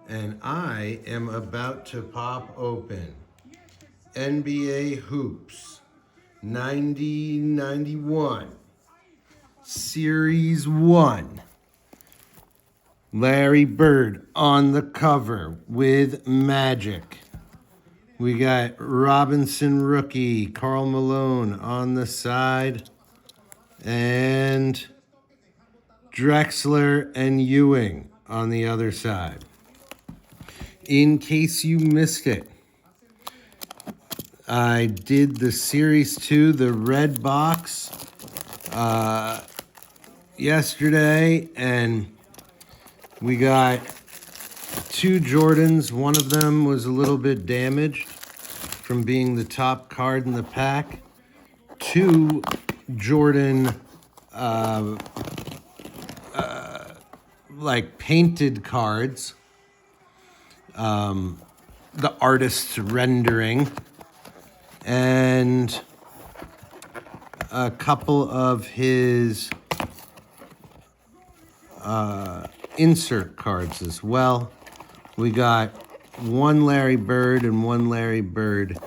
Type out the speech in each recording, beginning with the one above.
and I am about to pop open NBA Hoops 90-91 Series 1. Larry Bird on the cover with Magic. We got Robinson rookie, Karl Malone on the side, and Drexler and Ewing on the other side. In case you missed it, I did the Series 2, the red box, yesterday, and we got 2 Jordans. One of them was a little bit damaged from being the top card in the pack. 2 Jordan like painted cards, the artist's rendering, and a couple of his insert cards as well. We got 1 Larry Bird and 1 Larry Bird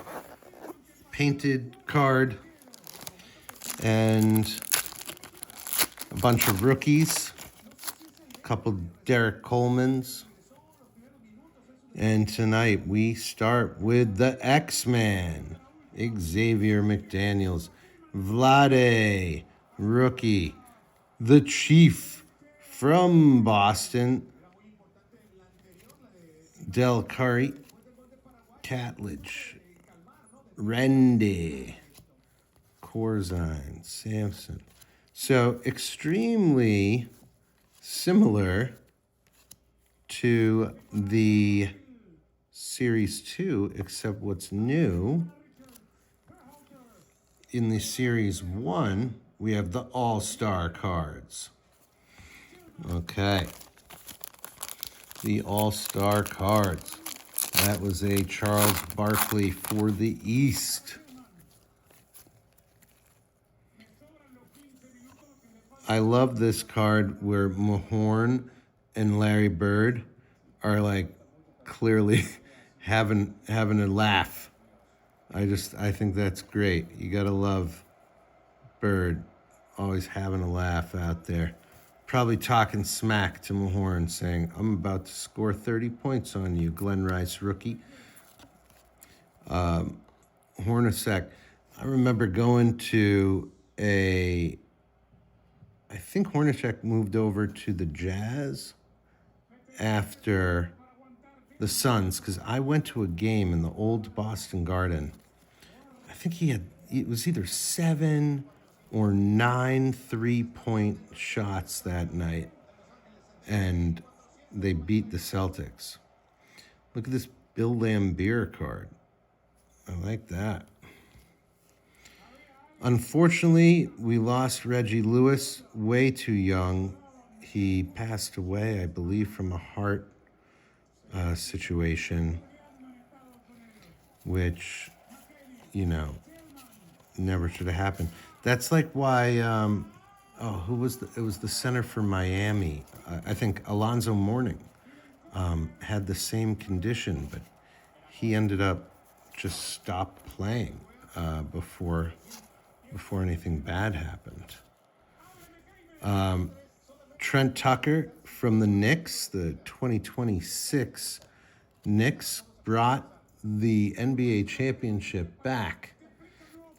painted card, and a bunch of rookies, a couple Derek Colemans. And tonight we start with the X-Man, Xavier McDaniels, Vlade, rookie, the Chief from Boston, Del Curry, Catledge, Rendy, Corzine, Sampson. So extremely similar to the Series 2, except what's new, in the Series 1, we have the All-Star cards. Okay. The All-Star cards. That was a Charles Barkley for the East. I love this card where Mahorn and Larry Bird are like clearly having a laugh. I think that's great. You gotta love Bird always having a laugh out there. Probably talking smack to Mahorn, saying, I'm about to score 30 points on you, Glenn Rice rookie. Hornacek. I remember going to I think Hornacek moved over to the Jazz after the Suns, because I went to a game in the old Boston Garden. I think it was either 7 or 9 3-point shots that night, and they beat the Celtics. Look at this Bill Laimbeer card. I like that. Unfortunately, we lost Reggie Lewis way too young. He passed away, I believe, from a heart situation, which, never should have happened. That's like why, it was the center for Miami. I think Alonzo Mourning had the same condition, but he ended up just stopped playing before anything bad happened. Trent Tucker from the Knicks, the 2026 Knicks, brought the NBA championship back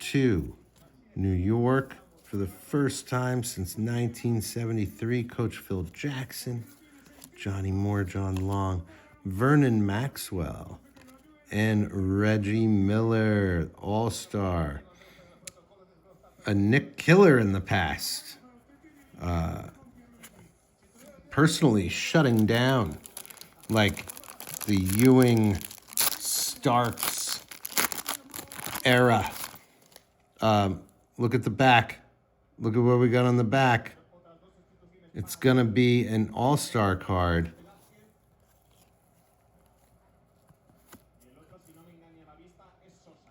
to New York for the first time since 1973. Coach Phil Jackson, Johnny Moore, John Long, Vernon Maxwell, and Reggie Miller, All-Star. A Nick Killer in the past. Personally shutting down like the Ewing Starks era. Look at the back. Look at what we got on the back. It's going to be an All-Star card.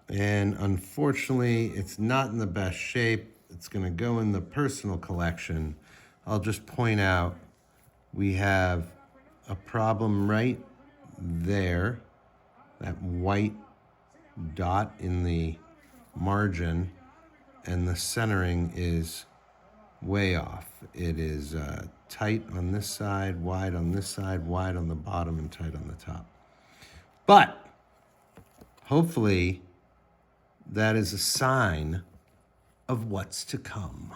And unfortunately, it's not in the best shape. It's going to go in the personal collection. I'll just point out we have a problem right there. That white dot in the margin, and the centering is way off. It is tight on this side, wide on this side, wide on the bottom, and tight on the top. But hopefully that is a sign of what's to come.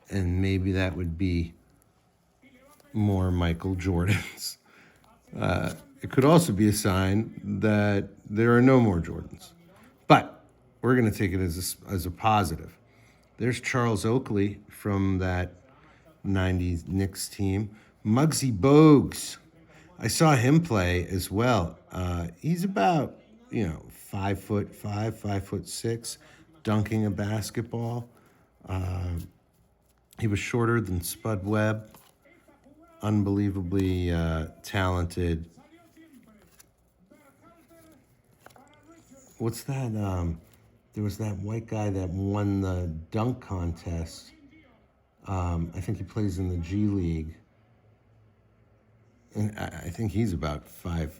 And maybe that would be more Michael Jordans. It could also be a sign that there are no more Jordans. But we're going to take it as a positive. There's Charles Oakley from that 90s Knicks team. Muggsy Bogues. I saw him play as well. He's about, 5'5", 5'6", dunking a basketball. He was shorter than Spud Webb. Unbelievably talented. What's that? There was that white guy that won the dunk contest. I think he plays in the G League. And I think he's about 5'8",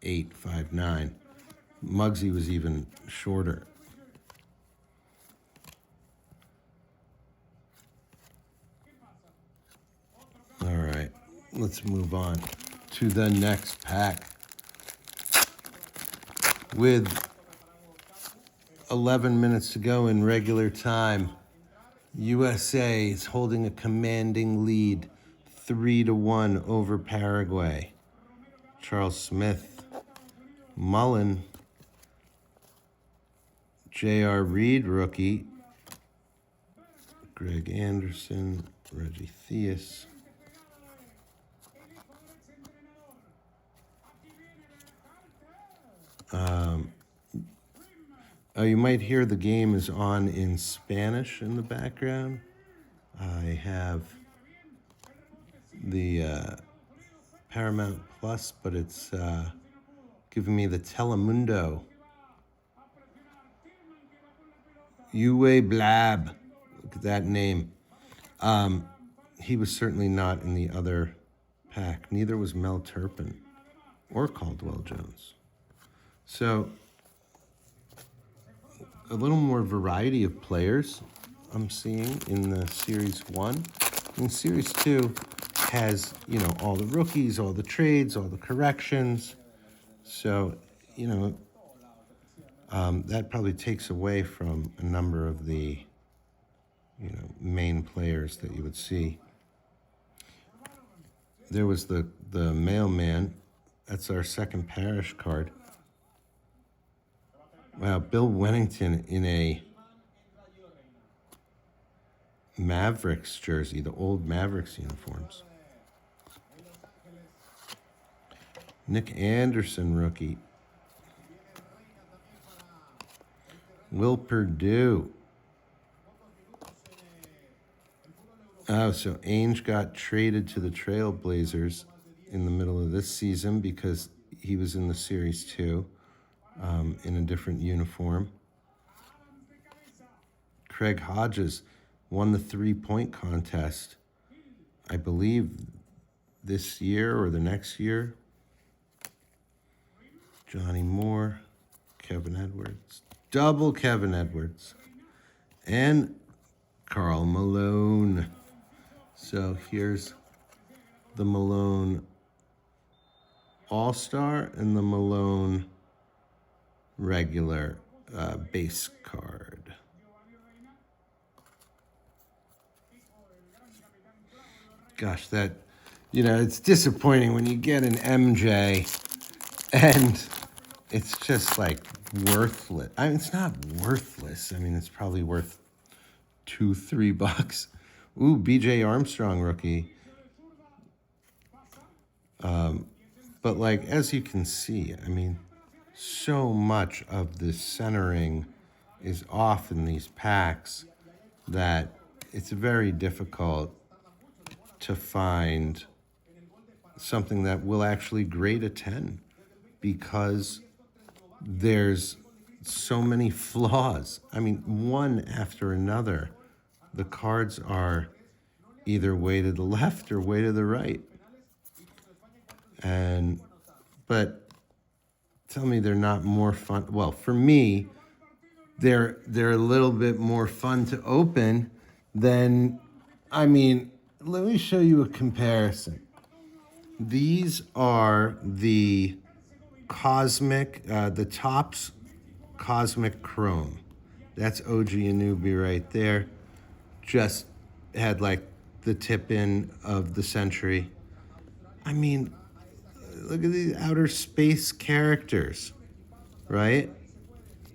5'9". Muggsy was even shorter. All right, let's move on to the next pack. With 11 minutes to go in regular time, USA is holding a commanding lead, 3-1 over Paraguay. Charles Smith, Mullen, J.R. Reed, rookie, Greg Anderson, Reggie Theus. You might hear the game is on in Spanish in the background. I have the Paramount Plus, but it's giving me the Telemundo. Uwe Blab, look at that name. He was certainly not in the other pack. Neither was Mel Turpin or Caldwell Jones. So a little more variety of players I'm seeing in the Series 1. And Series 2 has, all the rookies, all the trades, all the corrections. So, that probably takes away from a number of the, main players that you would see. There was the mailman. That's our second Parish card. Wow, Bill Wennington in a Mavericks jersey, the old Mavericks uniforms. Nick Anderson, rookie. Will Perdue. Oh, so Ainge got traded to the Trailblazers in the middle of this season because he was in the Series 2 in a different uniform. Craig Hodges won the three-point contest, I believe, this year or the next year. Johnny Moore, Kevin Edwards, double Kevin Edwards, and Karl Malone. So here's the Malone All-Star and the Malone regular base card. Gosh, that, it's disappointing when you get an MJ and it's just like worthless. I mean, it's not worthless. I mean, it's probably worth $2-3. Ooh, BJ Armstrong rookie. But like, as you can see, I mean, so much of the centering is off in these packs that it's very difficult to find something that will actually grade a 10 because there's so many flaws. I mean, one after another. The cards are either way to the left or way to the right. And but tell me they're not more fun. Well, for me, they're a little bit more fun to open than, I mean, let me show you a comparison. These are the the Topps Cosmic Chrome. That's OG Anunoby right there. Just had like the tip in of the century. I mean, look at these outer space characters, right?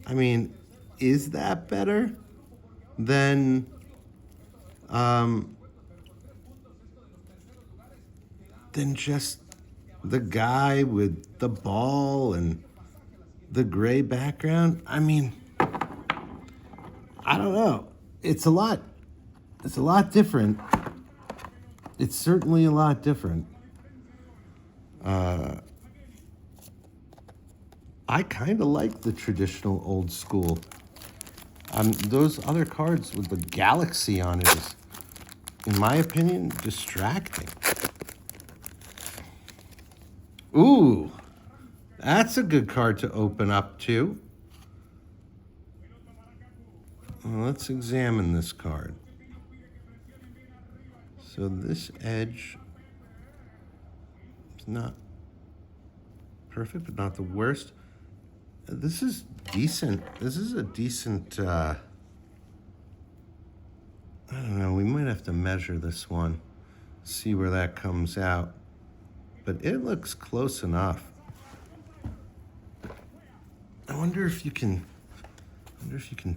I mean, is that better than just the guy with the ball and the gray background? I mean, I don't know. It's a lot different. It's certainly a lot different. I kind of like the traditional old school. Those other cards with the galaxy on it is, in my opinion, distracting. Ooh, that's a good card to open up to. Well, let's examine this card. So this edge is not perfect, but not the worst. This is decent. This is a decent, I don't know, we might have to measure this one, see where that comes out. But it looks close enough. I wonder if you can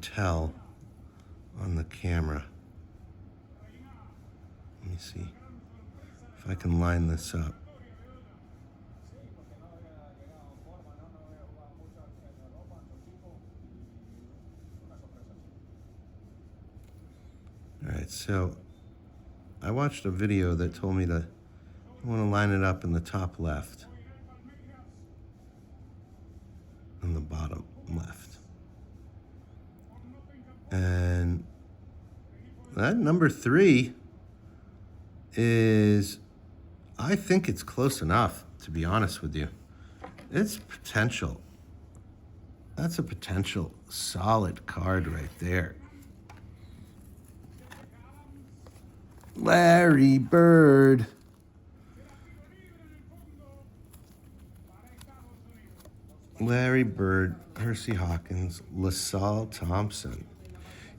tell on the camera. Let me see if I can line this up. All right, so I watched a video that told me to I want to line it up in the top left and the bottom left. And that number 3 is, I think it's close enough, to be honest with you. It's potential. That's a potential solid card right there. Larry Bird. Larry Bird, Hersey Hawkins, LaSalle Thompson.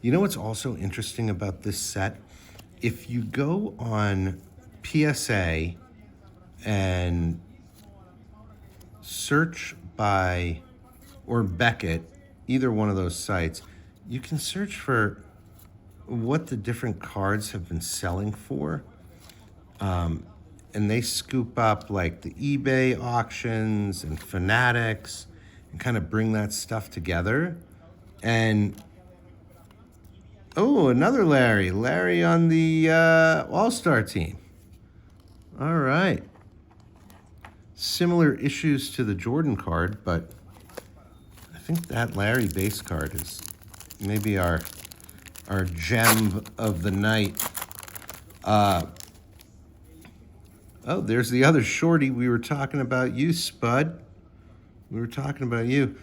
You know what's also interesting about this set? If you go on PSA and search by, or Beckett, either one of those sites, you can search for what the different cards have been selling for. And they scoop up like the eBay auctions and Fanatics and kind of bring that stuff together. And, oh, another Larry. Larry on the All-Star team. All right. Similar issues to the Jordan card, but I think that Larry base card is maybe our gem of the night. Oh, there's the other shorty. We were talking about you, Spud. We were talking about you.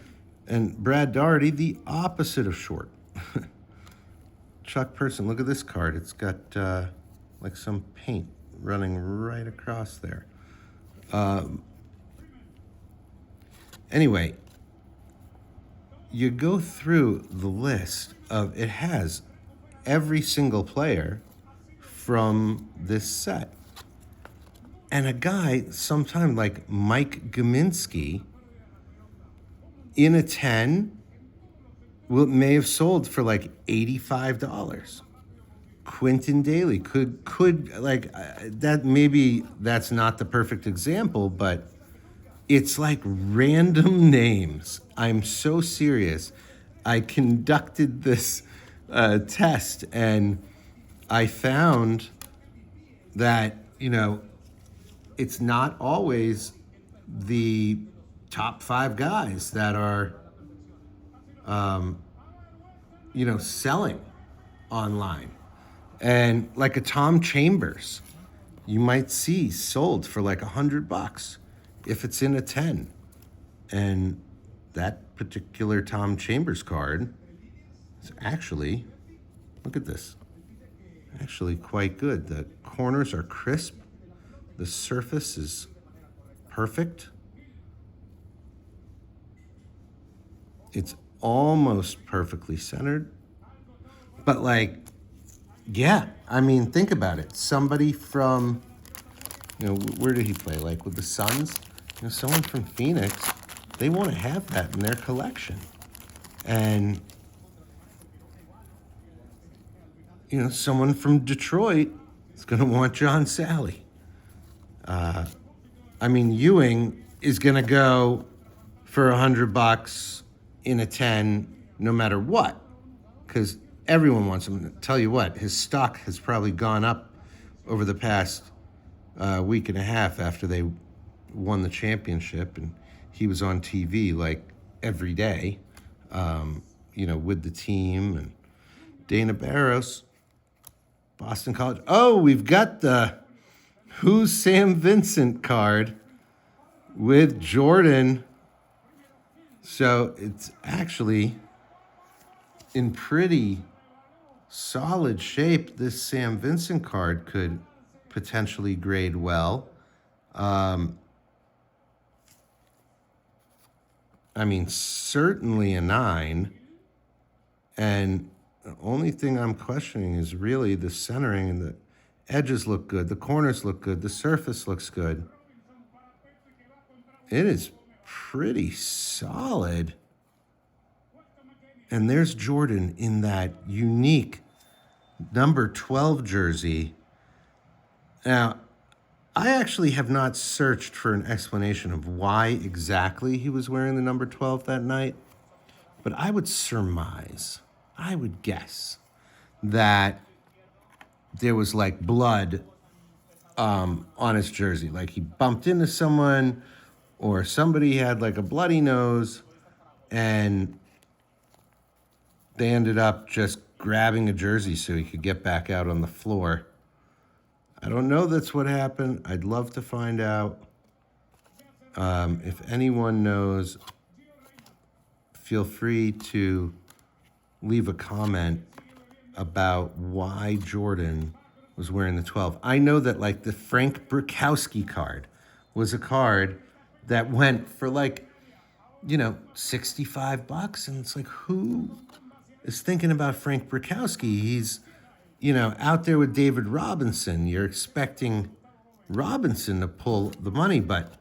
And Brad Daugherty, the opposite of short. Chuck Person, look at this card. It's got like some paint running right across there. Anyway, you go through the list of, it has every single player from this set. And a guy, sometime like Mike Gminski, in a 10, may have sold for like $85. Quentin Daly could like that. Maybe that's not the perfect example, but it's like random names. I'm so serious. I conducted this test and I found that, you know, it's not always the top 5 guys that are, you know, selling online. And like a Tom Chambers, you might see sold for like $100. if it's in a 10. And that particular Tom Chambers card is actually, look at this, actually quite good. The corners are crisp. The surface is perfect. It's almost perfectly centered. But like, yeah, I mean, think about it. Somebody from, where did he play? Like with the Suns? Someone from Phoenix, they want to have that in their collection. And, someone from Detroit is going to want John Sally. Ewing is going to go for $100 in a 10 no matter what, because everyone wants him. Tell you what, his stock has probably gone up over the past week and a half after they won the championship, and he was on TV like every day, with the team. And Dana Barros, Boston College. Oh, we've got the Who's Sam Vincent card with Jordan. So it's actually in pretty solid shape. This Sam Vincent card could potentially grade well. Certainly a 9. And the only thing I'm questioning is really the centering, and the edges look good. The corners look good. The surface looks good. It is pretty solid. And there's Jordan in that unique number 12 jersey. Now, I actually have not searched for an explanation of why exactly he was wearing the number 12 that night, but I would surmise, I would guess that there was like blood on his jersey. Like he bumped into someone, or somebody had like a bloody nose, and they ended up just grabbing a jersey so he could get back out on the floor. I don't know that's what happened. I'd love to find out. If anyone knows, feel free to leave a comment about why Jordan was wearing the 12. I know that like the Frank Brickowski card was a card that went for like, $65. And it's like, who is thinking about Frank Brickowski? He's, out there with David Robinson. You're expecting Robinson to pull the money, but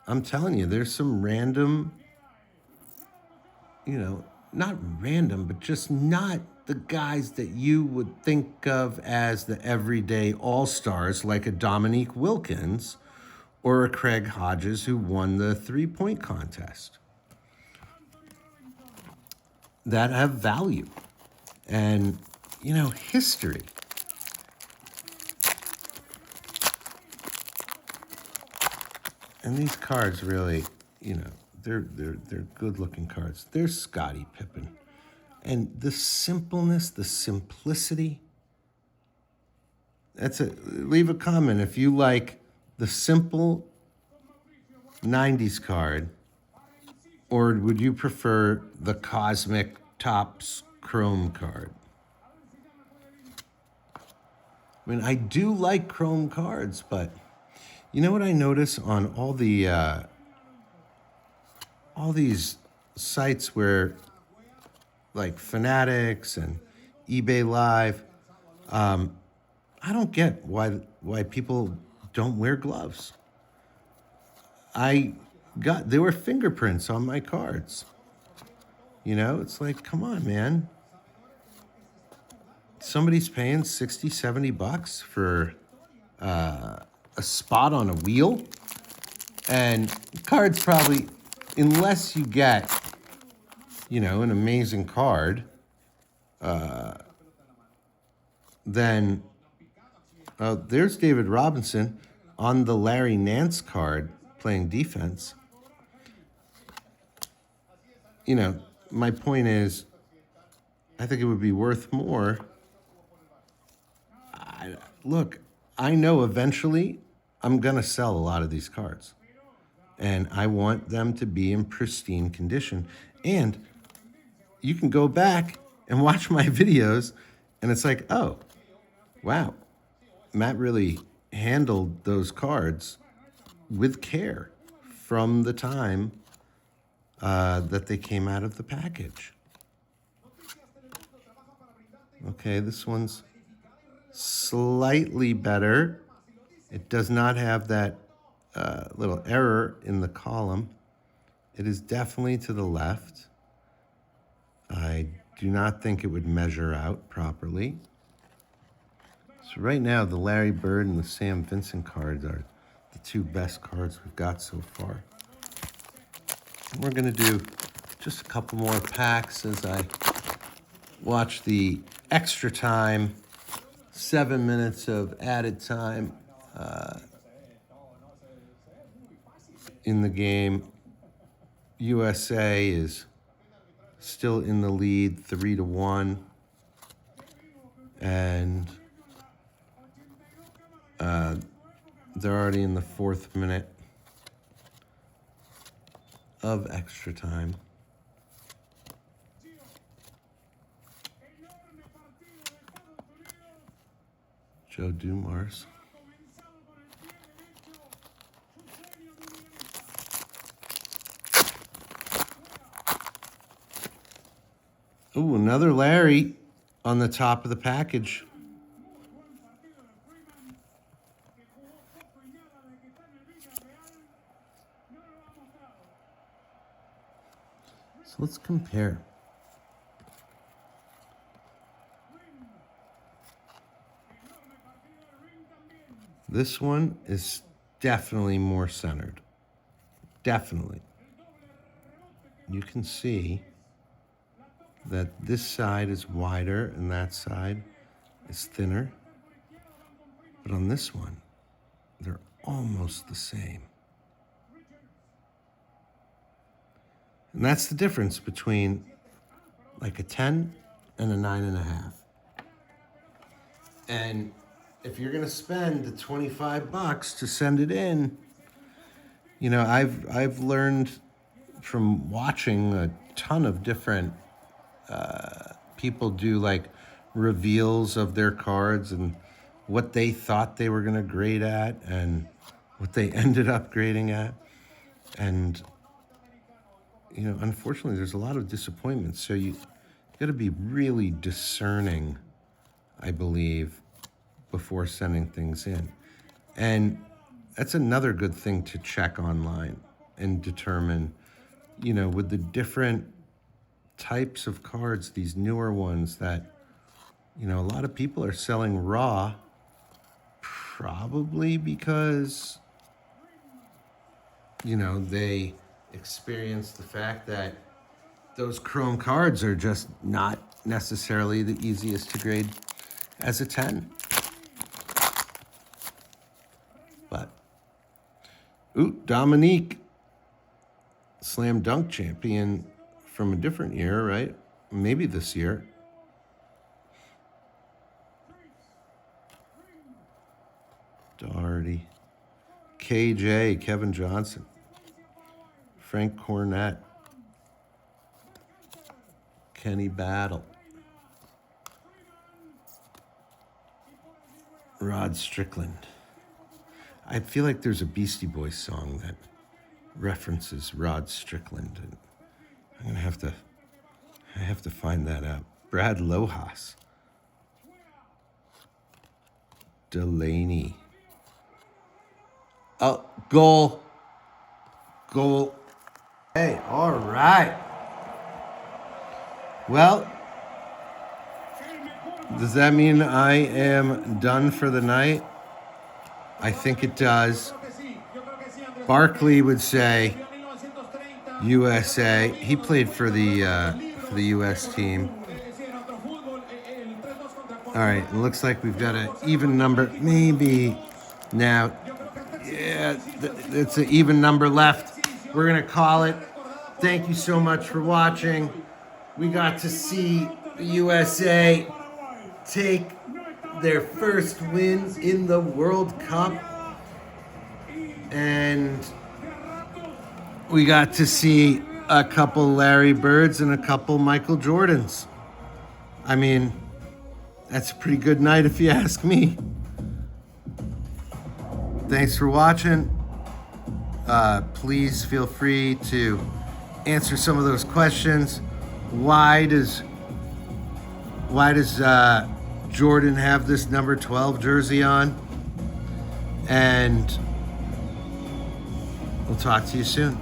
I'm telling you, there's some random, not random, but just not the guys that you would think of as the everyday all-stars, like a Dominique Wilkins or a Craig Hodges who won the three-point contest, that have value and, history. And these cards really, they're good-looking cards. There's Scottie Pippen. And the simpleness, the simplicity. Leave a comment if you like the simple 90s card, or would you prefer the Cosmic Topps Chrome card? I do like Chrome cards, but you know what I notice on all these sites where, like Fanatics and eBay Live, I don't get why people don't wear gloves. There were fingerprints on my cards. It's like, come on, man. Somebody's paying $60, $70 for a spot on a wheel. And cards probably, unless you get, an amazing card, then there's David Robinson on the Larry Nance card playing defense. My point is, I think it would be worth more. I know eventually I'm going to sell a lot of these cards. And I want them to be in pristine condition. And you can go back and watch my videos, and it's like, oh, wow, Matt really handled those cards with care from the time that they came out of the package. Okay, this one's slightly better. It does not have that little error in the column. It is definitely to the left. I do not think it would measure out properly. So right now, the Larry Bird and the Sam Vincent cards are the two best cards we've got so far. And we're going to do just a couple more packs as I watch the extra time, 7 minutes of added time in the game. USA is still in the lead, 3-1. And they're already in the 4th minute of extra time. Joe Dumars. Ooh, another Larry on the top of the package. So let's compare. This one is definitely more centered. Definitely. You can see that this side is wider and that side is thinner. But on this one, they're almost the same. And that's the difference between like a 10 and a 9.5. And if you're gonna spend the $25 to send it in, you know, I've learned from watching a ton of different people do like reveals of their cards and what they thought they were gonna grade at and what they ended up grading at. And you know, unfortunately, there's a lot of disappointments. So you got to be really discerning, I believe, before sending things in. And that's another good thing to check online and determine, you know, with the different types of cards, these newer ones that, you know, a lot of people are selling raw, probably because, you know, they experience the fact that those chrome cards are just not necessarily the easiest to grade as a 10. But, ooh, Dominique, slam dunk champion from a different year, right? Maybe this year. Doherty, KJ, Kevin Johnson, Frank Cornett, Kenny Battle, Rod Strickland. I feel like there's a Beastie Boys song that references Rod Strickland, and I'm gonna have to find that out. Brad Lojas, Delaney. Oh, goal. Hey, all right. Well, does that mean I am done for the night? I think it does. Barkley would say USA. He played for the US team. All right, it looks like we've got an even number. Maybe now. Yeah, it's an even number left. We're going to call it. Thank you so much for watching. We got to see the USA take their first win in the World Cup. And We got to see a couple Larry Birds and a couple Michael Jordans. I mean, that's a pretty good night if you ask me. Thanks for watching. Please feel free to answer some of those questions. Why does Jordan have this number 12 jersey on? And we'll talk to you soon.